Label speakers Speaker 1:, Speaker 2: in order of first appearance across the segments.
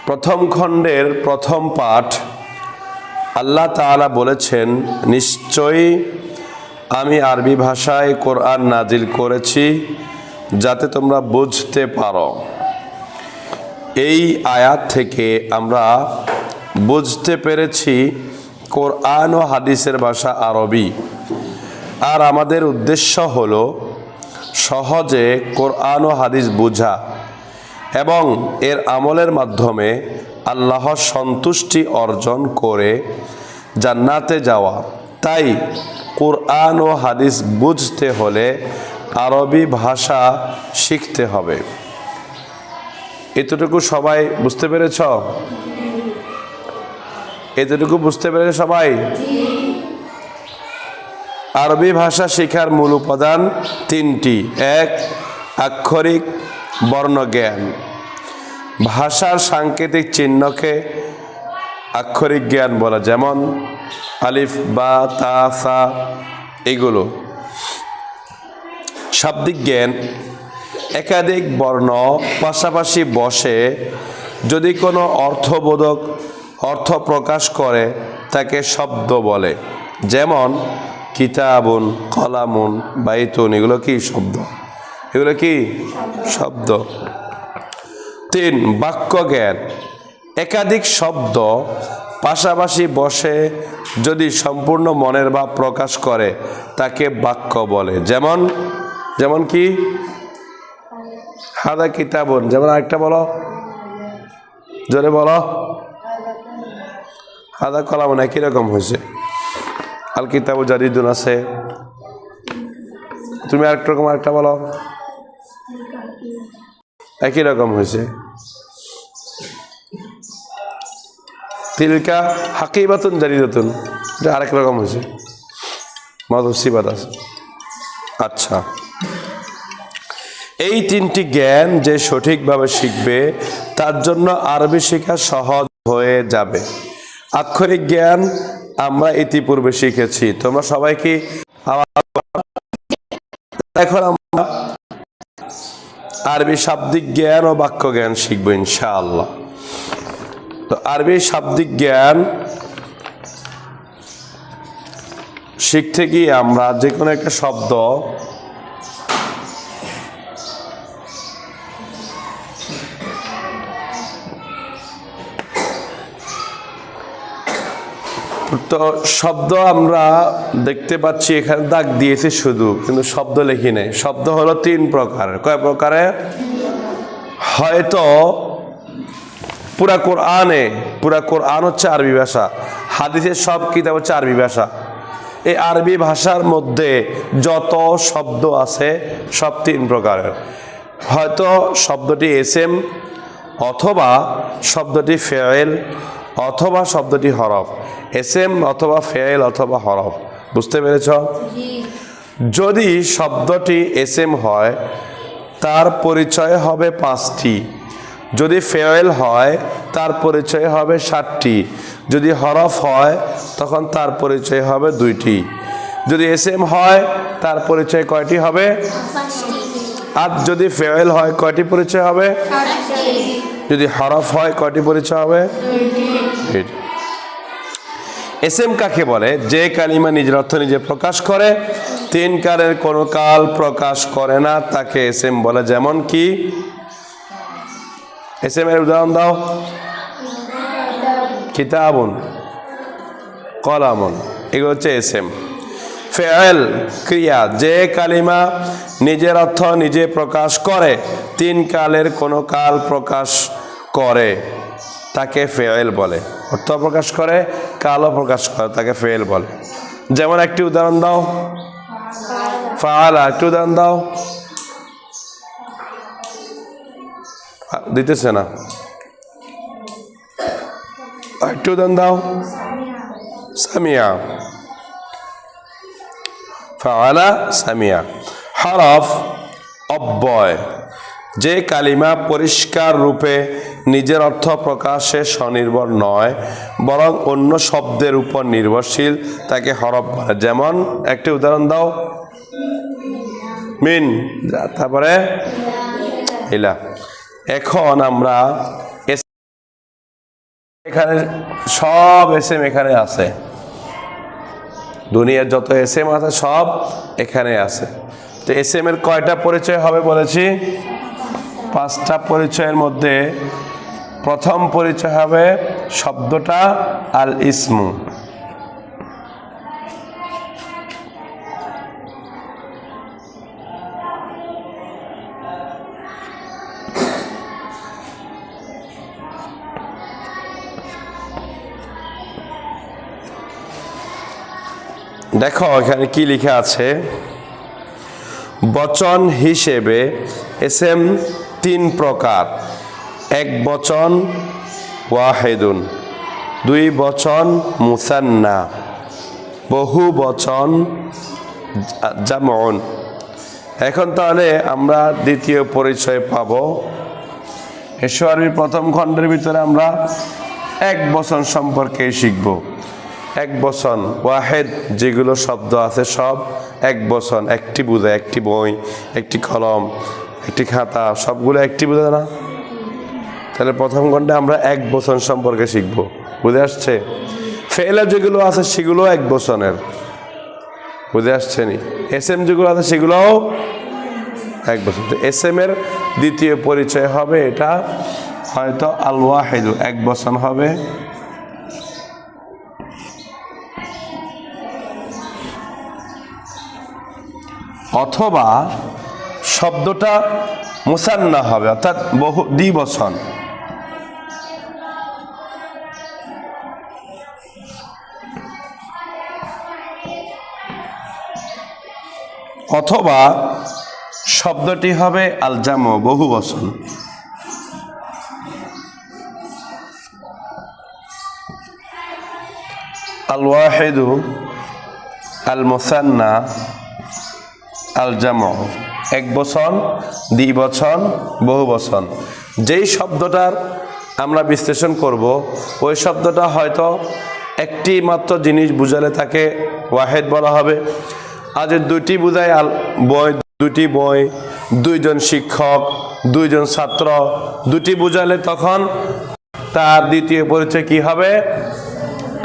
Speaker 1: প্রথম খণ্ডের প্রথম পাঠ আল্লাহ তাআলা বলেছেন, নিশ্চয়ই আমি আরবি ভাষায় কোরআন নাজিল করেছি যাতে তোমরা বুঝতে পারো। এই আয়াত থেকে আমরা বুঝতে পেরেছি কোরআন ও হাদিসের ভাষা আরবি। আর আমাদের উদ্দেশ্য হলো সহজে কোরআন ও হাদিস বোঝা এবং এর আমলের মাধ্যমে আল্লাহর সন্তুষ্টি অর্জন করে জান্নাতে যাওয়া। তাই কোরআন ও হাদিস বুঝতে হলে আরবি ভাষা শিখতে হবে। এতটুকু সবাই বুঝতে পেরেছ? এতটুকু বুঝতে পেরেছ সবাই? আরবি ভাষা শেখার মূল উপাদান তিনটি। এক, আক্ষরিক বর্ণজ্ঞান। ভাষার সাংকেতিক চিহ্নকে আক্ষরিক জ্ঞান বলা, যেমন আলিফ, বা, তা, সা এগুলো। শাব্দিক জ্ঞান, একাধিক বর্ণ পাশাপাশি বসে যদি কোনো অর্থবোধক অর্থ প্রকাশ করে তাকে শব্দ বলে, যেমন কিতাবুন, কলামুন, বাইতুন, এগুলো কি শব্দ? এগুলো কি শব্দ? তিন, বাক্য জ্ঞান, একাধিক শব্দ পাশাপাশি বসে যদি সম্পূর্ণ মনের ভাব প্রকাশ করে তাকে বাক্য বলে, যেমন যেমন কি হাদা কিতাবুন, যেমন আরেকটা বলো, জোরে বলো। হাদা কলামুন একই রকম হয়েছে। আল কিতাবু জাদিদুন আছে। তুমি আরেকটা রকম আরেকটা বলো, একই রকম হয়েছে। তিলকা হাকিবাতুন জাদিদাতুন, এটা আরেক রকম হয়েছে। মাদুসিবাত আছে। আচ্ছা, এই তিনটি জ্ঞান যে সঠিকভাবে শিখবে তার জন্য আরবি শেখা সহজ হয়ে যাবে। আক্ষরিক জ্ঞান আমরা ইতিপূর্বে শিখেছি, তোমরা সবাই কি? এখন আমরা আরবি শাব্দিক জ্ঞান ও বাক্য জ্ঞান শিখবো ইনশাআল্লাহ। তো আরবি শাব্দিক জ্ঞান শিখতে গিয়ে আমরা যে কোনো একটা শব্দ তো শব্দ আমরা দেখতে পাচ্ছি, এখানে দাগ দিয়েছে শুধু, কিন্তু শব্দ লিখি নেই। শব্দ হলো তিন প্রকারের। কয় প্রকারে? হয়তো পুরা কোরআন হচ্ছে আরবি ভাষা, হাদিসের সব কিতাব হচ্ছে আরবি ভাষা। এই আরবি ভাষার মধ্যে যত শব্দ আছে সব তিন প্রকারের। হয়তো শব্দটি এসেম, অথবা শব্দটি ফেয়েল, অথবা শব্দটি হরফ। এসেম অথবা ফেয়েল অথবা হরফ। বুঝতে পেরেছ? যদি শব্দটি এসেম হয় তার পরিচয় হবে 5টি, যদি ফেয়েল হয় তার পরিচয় হবে 7টি, যদি হরফ হয় তখন তার পরিচয় হবে 2টি। যদি এসএম হয় তার পরিচয় কয়টি হবে? 5টি। আর যদি ফেয়েল হয় কয়টি পরিচয় হবে? 8টি। যদি হরফ হয় কয়টি পরিচয় হবে? 2টি। এসএম কাকে বলে? যে কালিমা নিজের অর্থ নিজে প্রকাশ করে, 3 কালের কোনো কাল প্রকাশ করে না তাকে এসএম বলে। যেমন কি? এসএম এর উদাহরণ দাও। কিতাবুন, কলামুন, এগুলো হচ্ছে এসএম। ফেয়েল ক্রিয়া, যে কালিমা নিজের অর্থ নিজে প্রকাশ করে, 3 কালের কোনো কাল প্রকাশ করে তাকে ফেয়েল বলে। অর্থ প্রকাশ করে, কালও প্রকাশ করে, তাকে ফেয়েল বলে। যেমন একটি উদাহরণ দাও। ফাআলা, একটি উদাহরণ দাও। দিতেছে না, একটু উদাহরণ দাও। সামিয়া, ফাআলা সামিয়া। হরফ অব্যয়, যে কালিমা পরিষ্কার রূপে নিজের অর্থ প্রকাশে স্বনির্ভর নয় বরং অন্য শব্দের উপর নির্ভরশীল তাকে হরফ বলে। যেমন একটি উদাহরণ দাও। মিন, তারপরে ইলা। এখন আমরা এখানে সব এসএম এখানে আছে, দুনিয়ার যত এসএম আছে সব এখানে আছে। তো এসএম এর কয়টা পরিচয় হবে বলেছি? 5টা পরিচয়ের মধ্যে প্রথম পরিচয় হবে শব্দটা আল ইসমু। দেখো এখানে কি লেখা আছে, বচন হিসেবে এসএম 3 প্রকার। এক বচন ওয়াহিদুন, 2 বচন মুসান্না, বহু বচন জামউন। এখন তাহলে আমরা দ্বিতীয় পরিচয় পাব। এসো আরবি প্রথম খণ্ডের ভিতরে আমরা এক বচন সম্পর্কে শিখব। এক বচন ওয়াহেদ, যেগুলো শব্দ আছে সব এক বচন, একটি বোঝায়, একটি বই, একটি কলম, একটি খাতা, সবগুলো একটি বোঝা না? তাহলে প্রথম খণ্ডে আমরা এক বচন সম্পর্কে শিখব, বুঝে আসছে? ফেলে যেগুলো আছে সেগুলো এক বচনের, বুঝে আসছে নি? এসএম যেগুলো আছে সেগুলোও এক বচন। এসএম এর দ্বিতীয় পরিচয় হবে এটা হয়তো আল ওয়াহিদু, এক বচন হবে, অথবা শব্দটা মুসান্না হবে, অর্থাৎ বহু দ্বিবচন। অথবা শব্দটি হবে আল জামু, বহু বচন। আল ওয়াহিদু, আল মুসান্না, আল জামু, এক বচন, দ্বিবচন, বহু বচন। যেই শব্দটার আমরা বিশ্লেষণ করব ওই শব্দটা হয়তো একটি মাত্র জিনিস বুঝালে তাকে ওয়াহিদ বলা হবে, আর যে দুটি বুঝায় বই, দুটি বই, 2জন শিক্ষক, 2জন ছাত্র, দুটি বুঝালে তখন তার দ্বিতীয় পরিচয় কি হবে?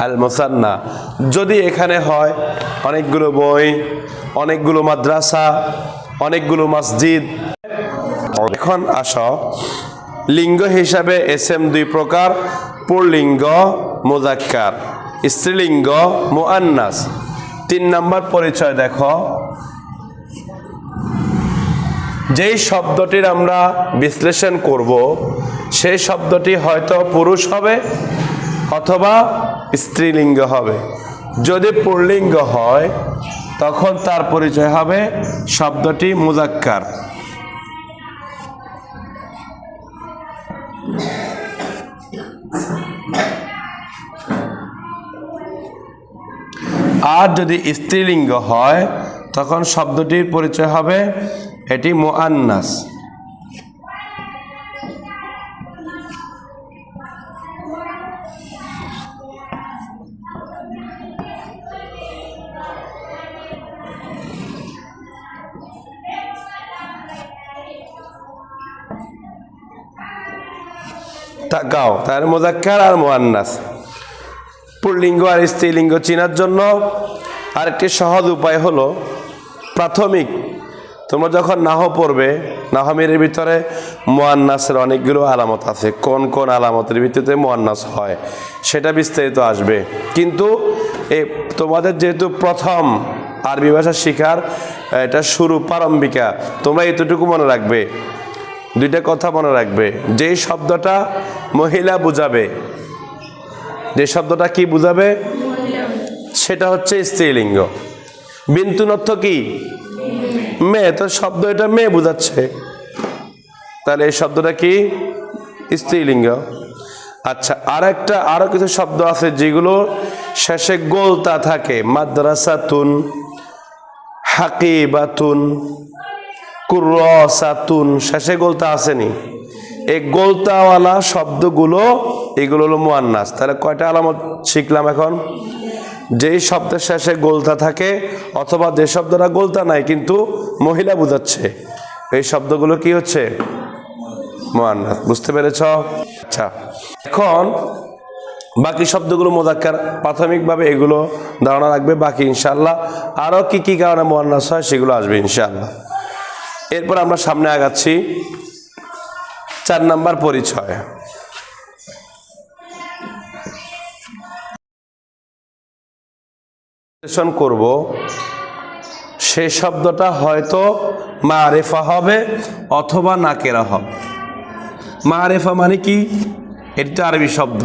Speaker 1: আল মুসান্না। যদি এখানে হয় অনেকগুলো বই, অনেকগুলো মাদ্রাসা, অনেকগুলো মসজিদ। এখন আসো, লিঙ্গ হিসাবে এসএম 2 প্রকার, পুল্লিঙ্গ মুযাক্কার, স্ত্রীলিঙ্গ মুআন্নাস। 3 নম্বর পরিচয় দেখো, যেই শব্দটির আমরা বিশ্লেষণ করব সেই শব্দটি হয়তো পুরুষ হবে অথবা স্ত্রীলিঙ্গ হবে। যদি পুল্লিঙ্গ হয় তখন তার পরিচয় হবে শব্দটি মুযাক্কার। আর যদি স্ত্রীলিঙ্গ হয় তখন শব্দটির পরিচয় হবে এটি মুআন্নাস। তাকাও, তার মুযাক্কার আর মুআন্নাস। পুল্লিঙ্গ আর স্ত্রীলিঙ্গ চেনার জন্য আরেকটি সহজ উপায় হলো, প্রাথমিক তোমরা যখন নাহও পড়বে, নাহমের ভিতরে মুআন্নাসের অনেকগুলো আলামত আছে, কোন কোন আলামতের ভিত্তিতে মুআন্নাস হয় সেটা বিস্তারিত আসবে। কিন্তু তোমাদের যেহেতু প্রথম আরবি ভাষা শিখার এটা শুরু, প্রারম্ভিকা, তোমরা এতটুকু মনে রাখবে, 2টা কথা মনে রাখবে। যেই শব্দটা মহিলা বুঝাবে, যে শব্দটা কি বুঝাবে সেটা হচ্ছে স্ত্রীলিঙ্গ। বিন্তুন অর্থ কি? মেয়ে। তো শব্দ এটা মেয়ে বুঝাচ্ছে, তাহলে এই শব্দটা কি? স্ত্রীলিঙ্গ। আচ্ছা, আরো কিছু শব্দ আছে যেগুলো শেষে গোলতা থাকে, মাদ্রাসাতুন, হাকিবাতুন, কুররাসাতুন, শেষে গোলতা আসেনি। এই গোলতাওয়ালা শব্দগুলো এগুলো হলো মুআন্নাস। তাহলে কয়টা আলামত শিখলাম এখন? যেই শব্দের শেষে গোলতা থাকে অথবা যে শব্দটা গোলতা নাই কিন্তু মহিলা বোঝাচ্ছে, এই শব্দগুলো কি হচ্ছে? মুআন্নাস। বুঝতে পেরেছ? আচ্ছা, এখন বাকি শব্দগুলো মুযাক্কার, প্রাথমিকভাবে এগুলো ধারণা রাখবে, বাকি ইনশাআল্লাহ আরও কি কি কারণে মুয়ান্নাস হয় সেগুলো আসবে ইনশাআল্লাহ। এরপর আমরা সামনে আগাচ্ছি 4 নাম্বার পরিচয়। করব সেই শব্দটা হয়তো মারিফা হবে অথবা নাকেরা হবে। মারিফা মানে কি? এটা আরবি শব্দ।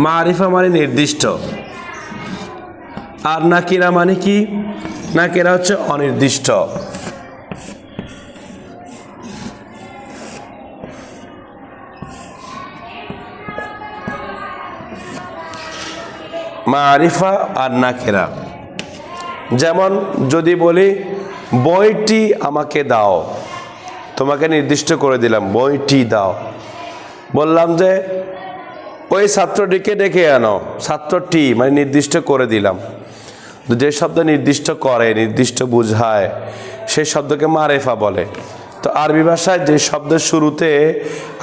Speaker 1: মারিফা মানে নির্দিষ্ট, আর নাকিরা মানে কি? নাকিরা হচ্ছে অনির্দিষ্ট। মারিফা আর নাকিরা। যেমন যদি বলি বইটি আমাকে দাও, তোমাকে নির্দিষ্ট করে দিলাম বইটি দাও। বললাম যে ওই ছাত্রটিকে ডেকে আনো, ছাত্রটি মানে নির্দিষ্ট করে দিলাম। যে শব্দ নির্দিষ্ট করে, নির্দিষ্ট বুঝায়, সেই শব্দকে মারিফা বলে। তো আরবি ভাষায় যে শব্দের শুরুতে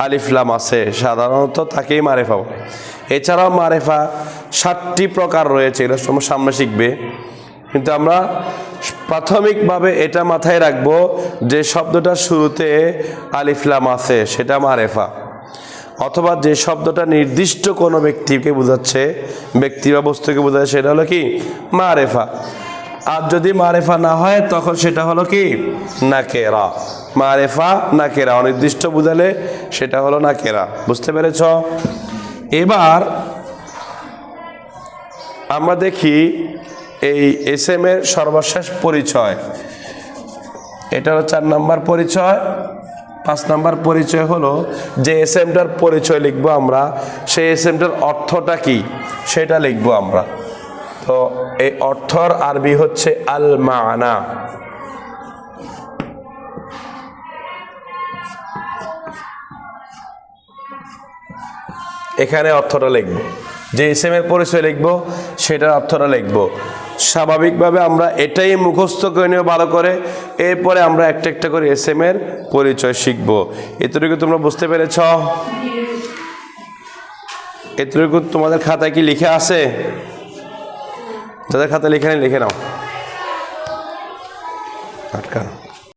Speaker 1: আলিফ লাম আছে সাধারণত তাকেই মারিফা বলে। এছাড়াও মারিফা 7টি প্রকার রয়েছে, এটা তোমরা সামনে শিখবে। কিন্তু আমরা প্রাথমিকভাবে এটা মাথায় রাখবো যে শব্দটার শুরুতে আলিফ লাম আছে সেটা মারিফা, অথবা যে শব্দটা নির্দিষ্ট কোনো ব্যক্তিকে বোঝাচ্ছে, ব্যক্তি বা বস্তুকে বোঝাচ্ছে, সেটা হলো কি মারিফা। আর যদি মারিফা না হয় তখন সেটা হলো কি নাকেরা। মারিফা নাকেরা, অনির্দিষ্ট বোঝালে সেটা হলো নাকেরা। বুঝতে পেরেছ? এবার আমরা দেখি এই এসএম এর সর্বশেষ পরিচয়। এটা হলো 4 নাম্বার পরিচয়। 5 নাম্বার পরিচয় হলো যে এসএমটার পরিচয় লিখবো আমরা, সেই এসএমটার অর্থটা কি সেটা লিখবো আমরা। তো এই অর্থর আরবি হচ্ছে আল মানা। এখানে অর্থটা লিখবো, যে এসএম এর পরিচয় লিখবো সেটার অর্থটা লিখবো। স্বাভাবিকভাবে আমরা এটাই মুখস্থ করে নিও ভালো করে, এরপরে আমরা একটা একটা করে এসএম এর পরিচয় শিখবো। এতটুকু তোমরা বুঝতে পেরেছ? এতটুকু তোমাদের খাতায় কি লিখে আছে? যাদের খাতায় লিখে নেই লিখে নাও। আটকানো।